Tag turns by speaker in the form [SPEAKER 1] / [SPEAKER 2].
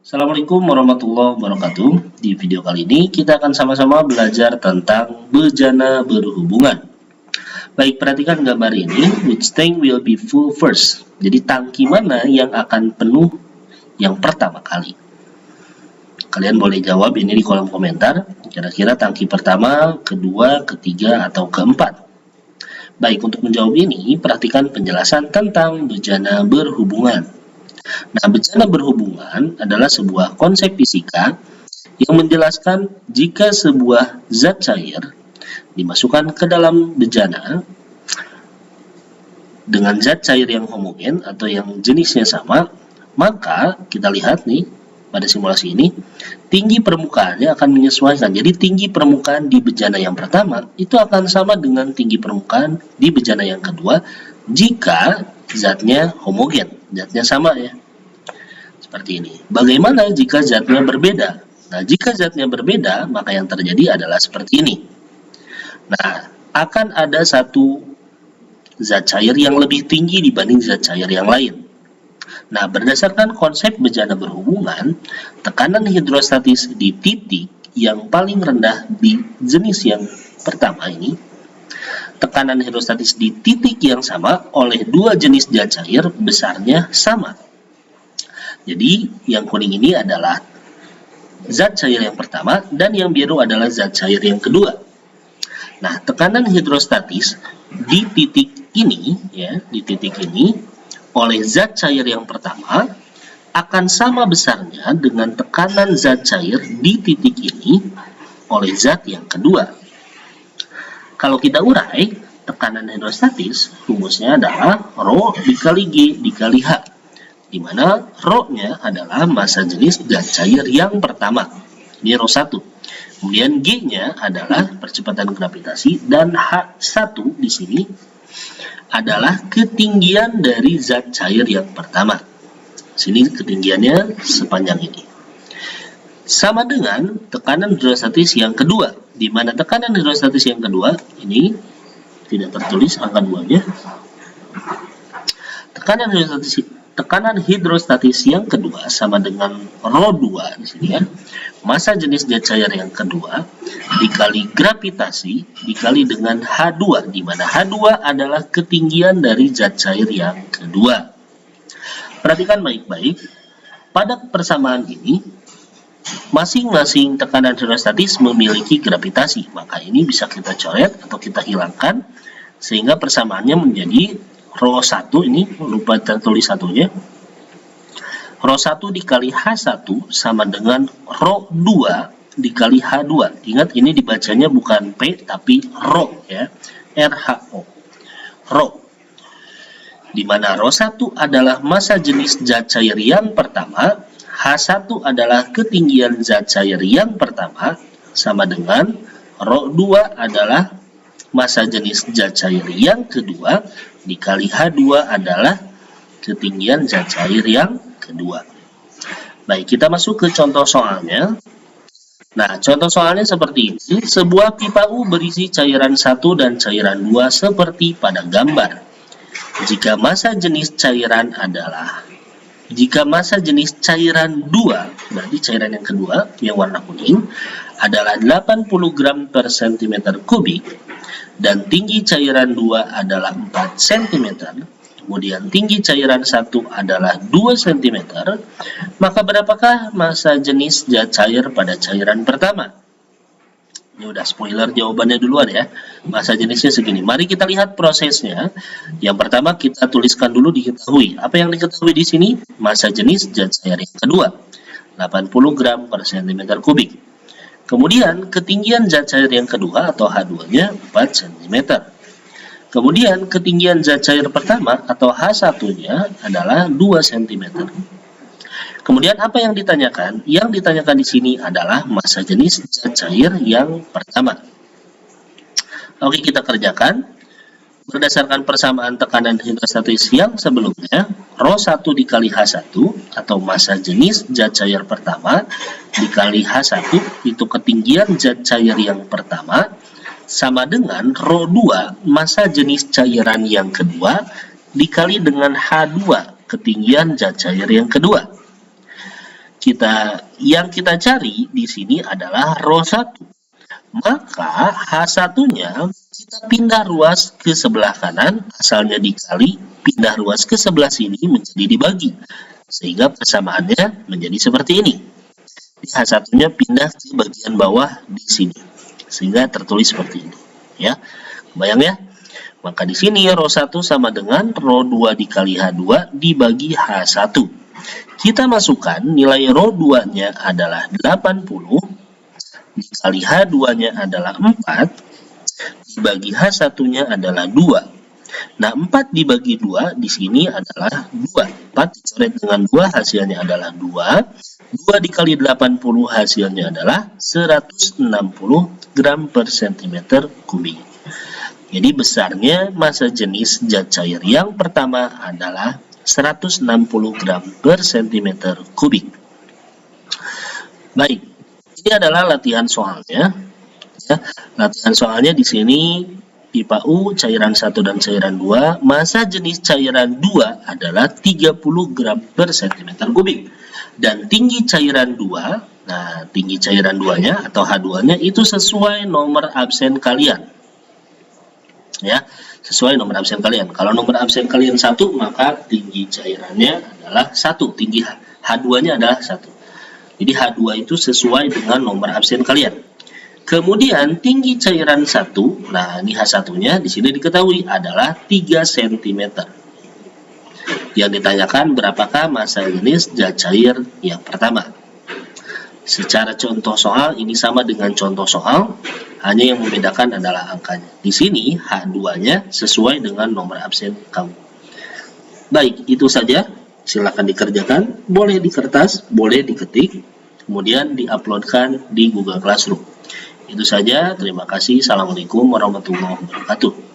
[SPEAKER 1] Assalamualaikum warahmatullahi wabarakatuh. Di video kali ini kita akan sama-sama belajar tentang bejana berhubungan. Baik, perhatikan gambar ini. Which tank will be full first? Jadi tangki mana yang akan penuh yang pertama kali? Kalian boleh jawab ini di kolom komentar. Kira-kira tangki pertama, kedua, ketiga, atau keempat? Baik, untuk menjawab ini, perhatikan penjelasan tentang bejana berhubungan. Nah, bejana berhubungan adalah sebuah konsep fisika yang menjelaskan jika sebuah zat cair dimasukkan ke dalam bejana dengan zat cair yang homogen atau yang jenisnya sama, maka kita lihat nih pada simulasi ini, tinggi permukaannya akan menyesuaikan. Jadi tinggi permukaan di bejana yang pertama itu akan sama dengan tinggi permukaan di bejana yang kedua jika zatnya homogen, zatnya sama ya. Seperti ini. Bagaimana jika zatnya berbeda? Nah, jika zatnya berbeda, maka yang terjadi adalah seperti ini. Nah, akan ada satu zat cair yang lebih tinggi dibanding zat cair yang lain. Nah, berdasarkan konsep bejana berhubungan, tekanan hidrostatis di titik yang paling rendah di jenis yang pertama ini, tekanan hidrostatis di titik yang sama oleh dua jenis zat cair besarnya sama. Jadi, yang kuning ini adalah zat cair yang pertama dan yang biru adalah zat cair yang kedua. Nah, tekanan hidrostatis di titik ini, ya, di titik ini oleh zat cair yang pertama akan sama besarnya dengan tekanan zat cair di titik ini oleh zat yang kedua. Kalau kita urai, tekanan hidrostatis rumusnya adalah Rho dikali G dikali H, di mana Rho-nya adalah massa jenis zat cair yang pertama. Ini Rho1. Kemudian G-nya adalah percepatan gravitasi dan H1 di sini adalah ketinggian dari zat cair yang pertama. Sini ketinggiannya sepanjang ini. Sama dengan tekanan hidrostatis yang kedua, di mana tekanan hidrostatis yang kedua ini tidak tertulis angka 2-nya. Tekanan hidrostatis yang kedua sama dengan Rho2 di sini ya. Massa jenis zat cair yang kedua dikali gravitasi dikali dengan H2, di mana H2 adalah ketinggian dari zat cair yang kedua. Perhatikan baik-baik, pada persamaan ini masing-masing tekanan hidrostatis memiliki gravitasi, maka ini bisa kita coret atau kita hilangkan sehingga persamaannya menjadi Rho1, ini lupa tertulis satunya. Rho1 dikali H1 sama dengan Rho2 dikali H2. Ingat ini dibacanya bukan P tapi Rho ya. RHO. Rho. Di mana Rho1 adalah massa jenis zat cair yang pertama, H1 adalah ketinggian zat cair yang pertama sama dengan Rho2 adalah massa jenis zat cair yang kedua dikali H2 adalah ketinggian zat cair yang kedua. Baik, kita masuk ke contoh soalnya. Nah, contoh soalnya seperti ini. Sebuah pipa U berisi cairan 1 dan cairan 2 seperti pada gambar. Jika massa jenis cairan 2, berarti cairan yang kedua, yang warna kuning, adalah 80 gram per cm kubik, dan tinggi cairan 2 adalah 4 cm, kemudian tinggi cairan 1 adalah 2 cm, maka berapakah massa jenis zat cair pada cairan pertama? Ini udah spoiler jawabannya duluan ya. Massa jenisnya segini. Mari kita lihat prosesnya. Yang pertama kita tuliskan dulu diketahui. Apa yang diketahui di sini? Massa jenis zat cair yang kedua, 80 gram per cm kubik. Kemudian ketinggian zat cair yang kedua atau H2-nya 4 cm. Kemudian ketinggian zat cair pertama atau H1-nya adalah 2 cm. Kemudian apa yang ditanyakan? Yang ditanyakan di sini adalah massa jenis zat cair yang pertama. Oke, kita kerjakan. Berdasarkan persamaan tekanan hidrostatis yang sebelumnya, Rho1 dikali H1 atau massa jenis zat cair pertama dikali H1 itu ketinggian zat cair yang pertama sama dengan Rho2 massa jenis cairan yang kedua dikali dengan H2 ketinggian zat cair yang kedua. yang kita cari di sini adalah rho 1. Maka H1-nya kita pindah ruas ke sebelah kanan, asalnya dikali, pindah ruas ke sebelah sini menjadi dibagi. Sehingga persamaannya menjadi seperti ini. H1-nya pindah ke bagian bawah di sini. Sehingga tertulis seperti ini. Ya, kebayang ya? Maka di sini rho 1 sama dengan rho 2 dikali H2 dibagi H1. Kita masukkan nilai rho 2-nya adalah 80 dikali H2-nya adalah 4, dibagi H1-nya adalah 2. Nah, 4 dibagi 2 di sini adalah 2. 4 dicoret dengan 2, hasilnya adalah 2. 2 dikali 80 hasilnya adalah 160 gram per cm kubik. Jadi besarnya massa jenis zat cair yang pertama adalah 160 gram per cm kubik. Baik. Ini adalah latihan soalnya. Ya, latihan soalnya di sini pipa U cairan 1 dan cairan 2, massa jenis cairan 2 adalah 30 gram per cm kubik. Dan tinggi cairan 2, nah tinggi cairan 2-nya atau H2-nya itu sesuai nomor absen kalian. Ya, sesuai nomor absen kalian. Kalau nomor absen kalian 1, maka tinggi cairannya adalah 1, tinggi H2-nya adalah 1. Jadi H2 itu sesuai dengan nomor absen kalian. Kemudian tinggi cairan 1, nah ini H1-nya di sini diketahui adalah 3 cm. Yang ditanyakan berapakah massa jenis zat cair yang pertama. Secara contoh soal ini sama dengan contoh soal, hanya yang membedakan adalah angkanya. Di sini H2-nya sesuai dengan nomor absen kamu. Baik, itu saja. Silakan dikerjakan, boleh di kertas, boleh diketik, kemudian diuploadkan di Google Classroom. Itu saja, terima kasih. Assalamualaikum warahmatullahi wabarakatuh.